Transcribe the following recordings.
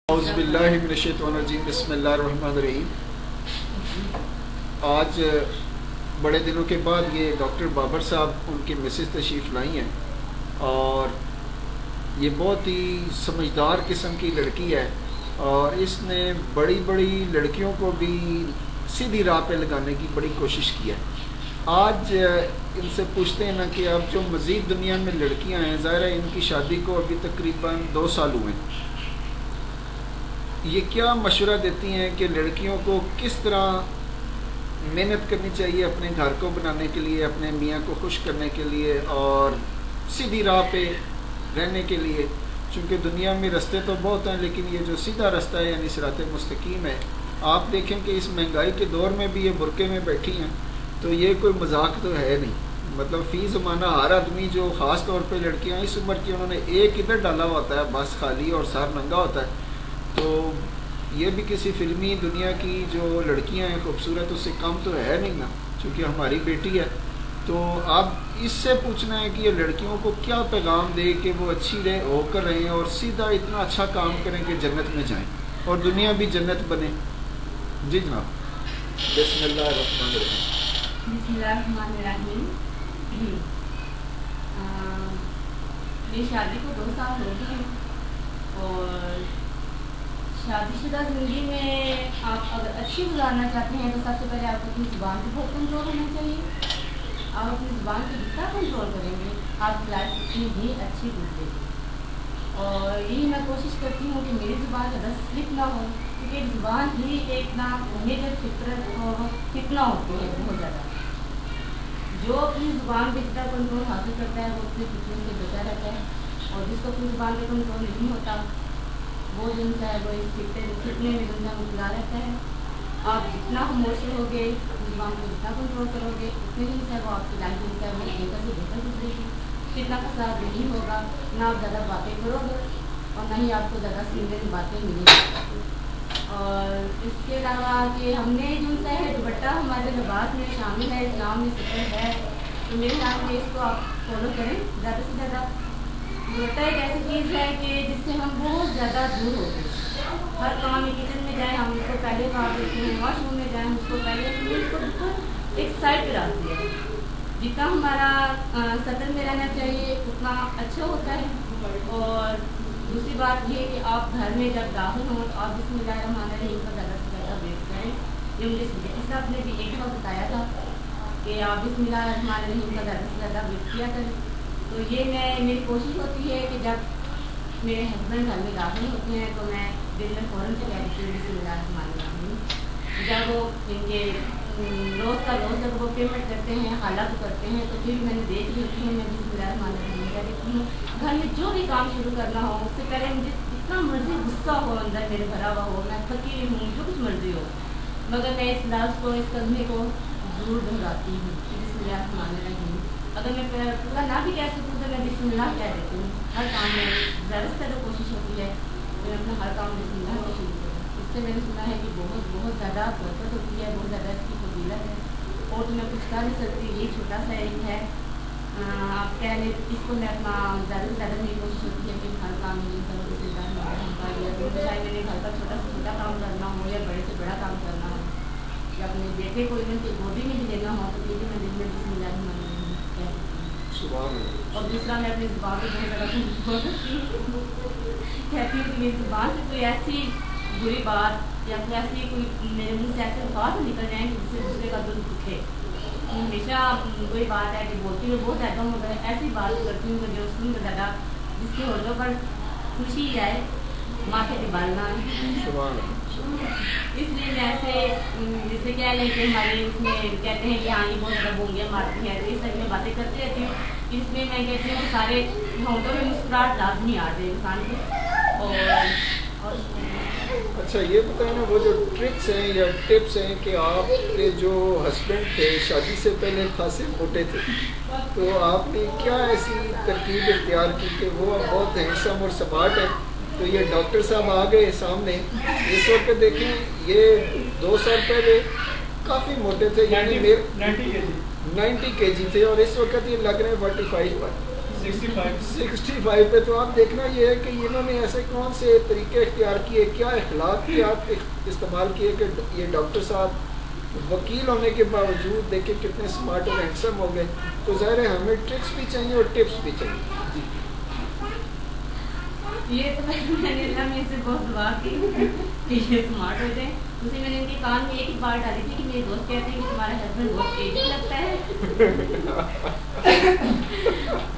اعوذ باللہ من الشیطان الرجیم بسم اللہ الرحمن الرحیم۔ آج بڑے دنوں کے بعد یہ ڈاکٹر بابر صاحب ان کی مسز تشریف لائی ہیں اور یہ بہت ہی سمجھدار قسم کی لڑکی ہے اور اس نے بڑی بڑی لڑکیوں کو بھی سیدھی راہ پہ لگانے کی بڑی کوشش کی ہے۔ آج ان سے پوچھتے ہیں نا کہ اب جو مزید دنیا میں لڑکیاں ہیں، ظاہر ہے ان کی شادی کو ابھی تقریباً 2 سال ہوئے، یہ کیا مشورہ دیتی ہیں کہ لڑکیوں کو کس طرح محنت کرنی چاہیے اپنے گھر کو بنانے کے لیے، اپنے میاں کو خوش کرنے کے لیے اور سیدھی راہ پہ رہنے کے لیے؟ چونکہ دنیا میں رستے تو بہت ہیں لیکن یہ جو سیدھا رستہ ہے یعنی صراط مستقیم ہے، آپ دیکھیں کہ اس مہنگائی کے دور میں بھی یہ برقعے میں بیٹھی ہیں تو یہ کوئی مذاق تو ہے نہیں۔ مطلب فی زمانہ ہر آدمی جو خاص طور پہ لڑکیاں اس عمر کی، انہوں نے ایک ادھر ڈالا ہوتا ہے بس خالی اور سر ننگا ہوتا ہے، تو یہ بھی کسی فلمی دنیا کی جو لڑکیاں ہیں خوبصورت اس سے کم تو ہے نہیں نا، چونکہ ہماری بیٹی ہے۔ تو آپ اس سے پوچھنا ہے کہ یہ لڑکیوں کو کیا پیغام دے کہ وہ اچھی ہو کر رہیں اور سیدھا اتنا اچھا کام کریں کہ جنت میں جائیں اور دنیا بھی جنت بنے۔ جی جناب، بسم اللہ الرحمن الرحیم۔ بسم اللہ الرحمن الرحیم۔ میری شادی کو 2 سال ہو گئے اور شادی شدہ زندگی میں آپ اگر اچھی گزارنا چاہتے ہیں تو سب سے پہلے آپ کو اپنی زبان پہ بہت کنٹرول ہونا چاہیے۔ آپ اپنی زبان پہ جتنا کنٹرول کریں گے آپ کی لائف اتنی ہی اچھی گزرے گی۔ اور یہی میں کوشش کرتی ہوں کہ میری زبان زیادہ سلپ نہ ہو، کیونکہ زبان ہی ایک نا میجر فطرت اور فتنہ ہوتی ہے بہت زیادہ۔ جو اپنی زبان پہ جتنا کنٹرول حاصل کرتا ہے وہ اپنے فتنے سے بچا رہتا ہے، اور جس کو اپنی زبان پہ کنٹرول نہیں ہوتا وہ جو ہے وہ اس فتنے میں جو مبتلا رہتا ہے۔ آپ جتنا خاموش رہو گے، اپنی زبان کو جتنا کنٹرول کرو گے، اتنے دن سے وہ آپ کی لائف جو ہے وہ بہتر سے بہتر گزرے گی۔ فتنہ کا ساتھ نہیں ہوگا، نہ آپ زیادہ باتیں کرو گے اور نہ ہی آپ کو زیادہ سیدھی باتیں ملیں گی۔ اور اس کے علاوہ کہ ہم نے جو ہے دوپٹہ ہمارے لباس میں شامل ہے، اسلام میں ذکر ہے، تو میرے خیال میں اس کو آپ فالو کریں زیادہ سے زیادہ۔ دوپٹہ ایک ایسی چیز ہے کہ جس سے ہم بہت زیادہ دور ہوتے ہیں۔ ہر کام میں کچن میں جائیں ہم اس کو پہلے کام دیتے ہیں، واش روم میں جائیں ہم اس کو پہلے اس کو ایک سائڈ پہ رکھ دیا ہے۔ جتنا ہمارا سطر میں رہنا چاہیے اتنا اچھا ہوتا ہے۔ اور دوسری بات یہ کہ آپ گھر میں جب داخل ہوں تو آپ بسم اللہ الرحمن الرحیم کا زیادہ سے زیادہ ویٹ کریں۔ یہ مجھے اس صاحب نے بھی ایک دفعہ بتایا تھا کہ آپ بسم اللہ الرحمن الرحیم کا زیادہ سے زیادہ ویٹ کیا کریں۔ تو یہ میری کوشش ہوتی ہے کہ جب میرے ہسبینڈ گھر میں داخل ہوتے ہیں تو میں دن میں فوراً سے کہہ دیتی ہوں بسم اللہ الرحمن الرحیم۔ جب وہ ان کے روز کا روز جب وہ پیمنٹ کرتے ہیں، حالات کرتے ہیں، تو پھر میں نے دیکھ لیتی ہوں، میں بسم اللہ الرحمن الرحیم کہہ دیتی ہوں۔ گھر میں جو بھی کام شروع کرنا ہو اس سے پہلے مجھے جتنا مرضی غصہ ہو اندر میرے بھرا ہوا ہو، میں تھکی ہوں، جو کچھ مرضی ہو، مگر میں اس لفظ کو، اس کلمے کو ضرور دہراتی ہوں کہ بسم اللہ الرحمن الرحیم۔ اگر میں پورا نہ بھی کہہ سکوں تو میں بسم اللہ کہہ دیتی ہوں۔ ہر کام میں زیادہ سے زیادہ کوشش ہوتی ہے کہ میں اپنا ہر کام بسم اللہ میں شروع کروں۔ اس سے میں نے سنا ہے کہ بہت زیادہ برکت ہوتی ہے، بہت زیادہ اس کی فضیلت ہے، اور تو میں کچھ کہہ نہیں سکتی۔ یہ چھوٹا سا ایک ہے، آپ کہہ لیں اس کو میں اپنا زیادہ سے زیادہ میری کوشش ہوتی ہے کہ ہر کام میں بسم اللہ چاہے میں نے گھر کا چھوٹا سے چھوٹا کام کرنا ہو یا بڑے سے بڑا کام کرنا ہو، یا اپنے بیٹے کو ایون کی گودی میں بھی لینا ہو تو پھر میں دن میں بسم اللہ الرحمن الرحیم کہہ دیتی ہوں۔ اور دوسرا میں اپنی زبان کو بہت زیادہ کنٹرول کرتی ہوں، کہتی ہوں کہ میری زبان سے کوئی ایسی بری بات یا کوئی ایسی کوئی میرے منہ سے ایسے الفاظ نکل جائیں کہ جس سے دوسرے کا دل دکھے۔ ہمیشہ وہی بات ہے کہ بولتی ہوں بہت زیادہ ہوں، مگر ایسی بات کرتی ہوں کہ جو سن کر زیادہ جس کے ہوٹوں پر خوشی جائے، ماتھے پہ بالنا۔ اس لیے میں ایسے جیسے کہہ لیں کہ ہمارے اس میں کہتے ہیں کہ ہاں یہ بہت زیادہ بونگیاں مارتی ہیں، تو اس طرح میں باتیں کرتی رہتی ہوں۔ اس میں میں کہتی ہوں کہ سارے ہونٹوں میں مسکراہٹ لازمی آ جائے انسان کے۔ اور اچھا یہ بتائیں نا، وہ جو ٹرکس ہیں یا ٹپس ہیں کہ آپ کے جو ہسبینڈ تھے شادی سے پہلے خاصے موٹے تھے، تو آپ نے کیا ایسی ترکیب اختیار کی کہ وہ بہت ہینڈسم اور سمارٹ ہے؟ تو یہ ڈاکٹر صاحب آ گئے سامنے، اس وقت دیکھیں یہ 2 سال پہلے کافی موٹے تھے، یعنی 90 کے جی تھے، اور اس وقت یہ لگ رہے ہیں 45 پر۔ 65 پہ تو آپ دیکھنا یہ ہے کہ انہوں نے ایسے کون سے طریقے اختیار کیے, کیا اخلاقیات استعمال کیے کہ یہ ڈاکٹر صاحب وکیل ہونے کے باوجود دیکھیں کتنے سمارٹ اور ہینڈسم ہو گئے. تو ظاہر ہے ہمیں ٹرکس بھی چاہیے اور ٹپس بھی چاہیے. یہ تو میں نے اللہ میں سے بہت دعا کی کہ یہ سمارٹ ہو جائیں. اسے میں نے ان کے کان میں ایک ہی بات ڈالی تھی کہ میرے دوست کہتے ہیں کہ تمہارا ہسبینڈ بہت ایجنگ لگتا ہے,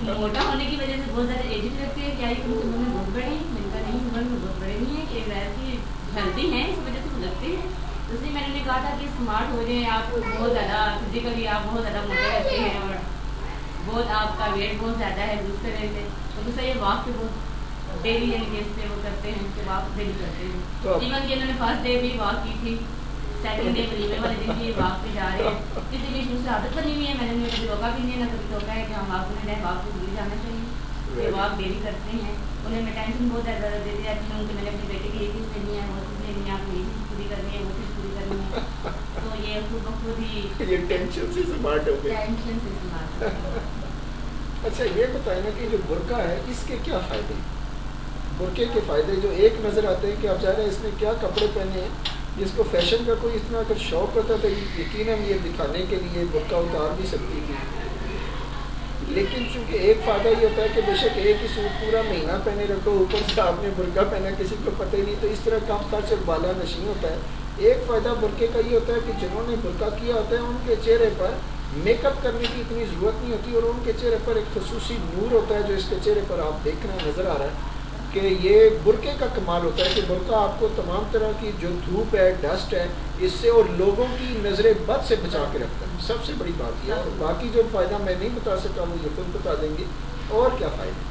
موٹا ہونے کی وجہ سے بہت زیادہ ایجنگ لگتی ہے, کیا یہ تم عمر میں بہت بڑے ہیں؟ میں نے کہا نہیں, عمر میں بہت بڑے نہیں ہیں, کہ ظاہر کی ہیلدی ہیں اس وجہ سے وہ لگتے ہیں. اس لیے میں نے کہا تھا کہ اسمارٹ ہو جائیں, آپ بہت زیادہ فزیکلی آپ بہت زیادہ موٹے رہتے ہیں اور بہت آپ کا ویٹ بہت زیادہ ہے لوز کر رہے تھے. تو دوسرا یہ واک پہ بہت ڈیلی یعنی کہ اس سے وہ کرتے ہیں کہ واک ڈیلی کرتے ہیں. ایون کہ انہوں نے فرسٹ ڈے بھی واک کی تھی, سیکنڈ ڈے ولیمے والے دن بھی واک پہ جا رہے ہیں. اس لیے شروع سے عادت بنی ہوئی ہے, میں نے انہیں کبھی روکا بھی نہیں ہے, نہ کبھی روکا ہے کہ ہم واک میں جائیں, واک کو بھول جانا چاہیے. یہ واک ڈیلی کرتے ہیں. انہیں میں ٹینشن بہت زیادہ دیتی رہتی ہوں کہ میں نے اپنے بیٹے کی یہ چیز لینی ہے, وہ چیز لینی ہے, آپ کو یہ چیز پوری کرنی ہے, وہ چیز پوری کرنی ہے. تو یہ خود بخود ہی یہ ٹینشن سے سمارٹ ہو گئے. ٹینشن سے سمارٹ. اچھا یہ بتائیں نا کہ جو برقع ہے اس کے کیا فائدے ہیں؟ برقعے کے فائدے جو ایک نظر آتے ہیں کہ آپ چاہ رہے ہیں اس نے کیا کپڑے پہنے ہیں, جس کو فیشن کا کوئی اتنا اگر شوق ہوتا تو یقیناً یہ دکھانے کے لیے برقع اتار بھی سکتی تھی. لیکن چونکہ ایک فائدہ یہ ہوتا ہے کہ بے شک ایک ہی سوٹ پورا مہینہ پہنے رکھو, اوپر سے آپ نے برقع پہنا, کسی کو پتہ ہی نہیں, تو اس طرح کم خرچ اور بالا نشین ہوتا ہے. ایک فائدہ برقعے کا یہ ہوتا ہے کہ جنہوں نے برقع کیا ہوتا ہے ان کے چہرے پر میک اپ کرنے کی اتنی ضرورت نہیں ہوتی, اور ان کے چہرے پر ایک خصوصی نور ہوتا ہے جو اس کے چہرے پر آپ دیکھ رہے ہیں, نظر آ رہا ہے کہ یہ برقعے کا کمال ہوتا ہے کہ برقع آپ کو تمام طرح کی جو دھوپ ہے, ڈسٹ ہے, اس سے اور لوگوں کی نظر بد سے بچا کے رکھتا ہے. سب سے بڑی بات یہ ہے. اور باقی جو فائدہ میں نہیں بتا سکتا وہ یہ خود بتا دیں گے. اور کیا فائدہ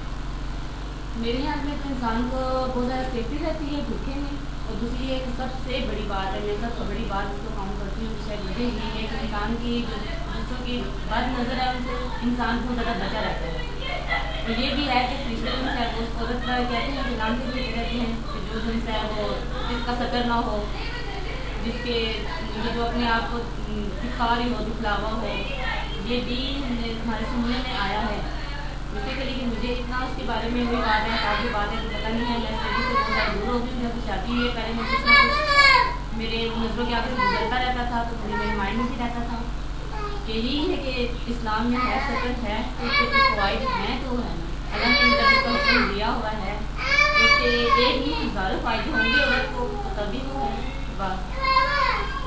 میرے خیال میں تو انسان کو بہت زیادہ سیفٹی رہتی ہے بھوکے میں. اور دوسری ایک سب سے بڑی بات ہے, میں سب سے بڑی بات اس کو کام کرتی ہوں, شاید وجہ یہ ہے کہ انسان کی دوسروں کی بد نظر ہے ان سے انسان بہت زیادہ بچا رہتا ہے. اور یہ بھی ہے کہ کرسچن ہے وہ اس عورت کا کہتے ہیں کہ نام سے بھی کہتے ہیں کہ جو جن سے ہے وہ جس کا سطر نہ ہو, جس کے جو اپنے آپ کو دکھا رہی ہو, دکھلاوا ہو, یہ بھی ہمارے سننے میں آیا ہے. بیسیکلی کہ مجھے اتنا اس کے بارے میں ہوئی بات ہے, کافی بات ہے, تو پتہ نہیں ہے. میں اسٹڈی سے بہت زیادہ دور ہو گئی, جب شادی یہ کریں میں کچھ نہ کچھ میرے نظروں کے آگے سے گزرتا رہتا تھا, تو کبھی میرے مائنڈ میں بھی رہتا تھا کہ یہی ہے کہ اسلام میں ہے سطر ہے, اس کے کچھ فوائد ہیں تو ہے نا, اللہ نے ان کا حکم دیا ہوا ہے کہ ایک ہی ہزاروں فائدے ہوں گے عورت کو, تبھی وہ ہے بات.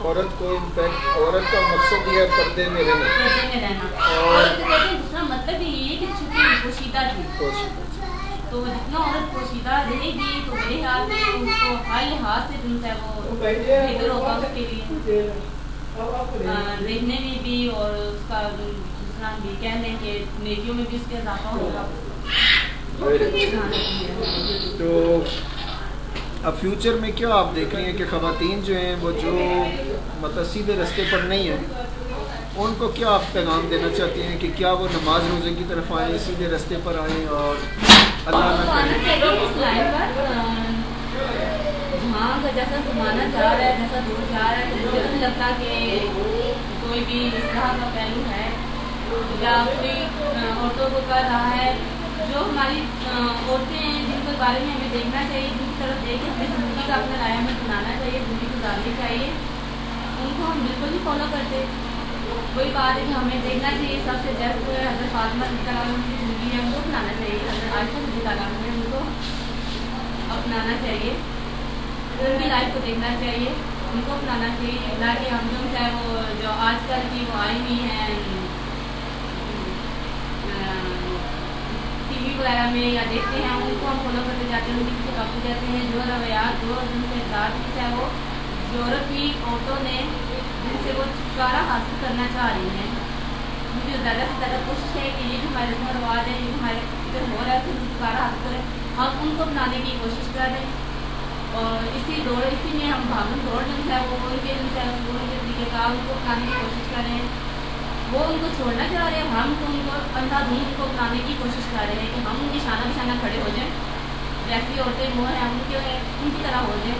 عورت کو انفیکٹ عورت کا مقصد یہ ہے پردے میں رہنا. پردے میں رہنا. اور دوسرا مطلب یہ ہے کہ چھپی پوشیدہ تھی, تو جتنا عورت پوشیدہ رہے گی تو میرے خیال میں اس کو ہر لحاظ سے جو ہے وہ بہتر ہوگا اس کے لیے, دیکھنے میں بھی, اور اس کا دوسرا بھی کہہ لیں کہ نیکیوں میں بھی اس کا اضافہ ہوگا. تو اب فیوچر میں کیا آپ دیکھ رہی ہیں کہ خواتین جو ہیں وہ جو مطلب سیدھے راستے پر نہیں ہیں, ان کو کیا آپ پیغام دینا چاہتے ہیں کہ کیا وہ نماز روزے کی طرف آئیں, سیدھے راستے پر آئیں اور اللہ نہ کریں؟ جہاں کا جیسا زمانہ جا رہا ہے, جیسا دور جا رہا ہے, تو مجھے نہیں لگتا کہ کوئی بھی اصلاح کا پہلو ہے یا کوئی عورتوں کو کر رہا ہے. جو ہماری عورتیں ہیں جن کے بارے میں ہمیں دیکھنا چاہیے, جن کی طرف دیکھ کے ہمیں زندگی کا اپنا رائے ہمیں بنانا چاہیے, زندگی گزارنی چاہیے, ان کو ہم بالکل نہیں فالو کرتے. وہی بات ہے کہ ہمیں دیکھنا چاہیے سب سے بیسٹ جو ہے حضرت فاطمہ رضی اللہ عنہا کی زندگی ہے, ان کو اپنانا چاہیے. حضرت عائشہ رضی اللہ عنہا ہے, ان کو اپنانا چاہیے, ان کی لائف کو دیکھنا چاہیے, ان کو اپنانا چاہیے. نہ کہ ہم جو ہے وہ جو آج کل کی وہ آئی ہوئی ہیں ٹی وی وغیرہ میں یا دیکھتے ہیں, ان کو ہم فالو کرتے جاتے ہیں, ان کی پیچھے کاپتے جاتے ہیں. جو روایات جو جن سے اقدار کی ہے وہ یورپی عورتوں نے جن سے وہ چھٹکارا حاصل کرنا چاہ رہی ہیں. مجھے زیادہ سے زیادہ کوشش ہے کہ یہ جو ہمارے رسم و رواج ہے, یہ جو ہمارے ادھر ہو رہا ہے, اس سے چھٹکارا حاصل کریں, ہم ان کو اپنانے کی کوشش کر رہے ہیں. اور اسی میں ہم بھاگم دوڑ جو ہے وہ ان کے طریقے کا ان کو اپنانے کی کوشش کر رہے ہیں. وہ ان کو چھوڑنا چاہ رہے ہیں, ہم تو ان کو اندھا دھند ان کو اپنانے کی کوشش کر رہے ہیں کہ ہم ان کی شانہ بشانہ کھڑے ہو جائیں, جیسی عورتیں وہ ہیں ان کی طرح ہو جائیں.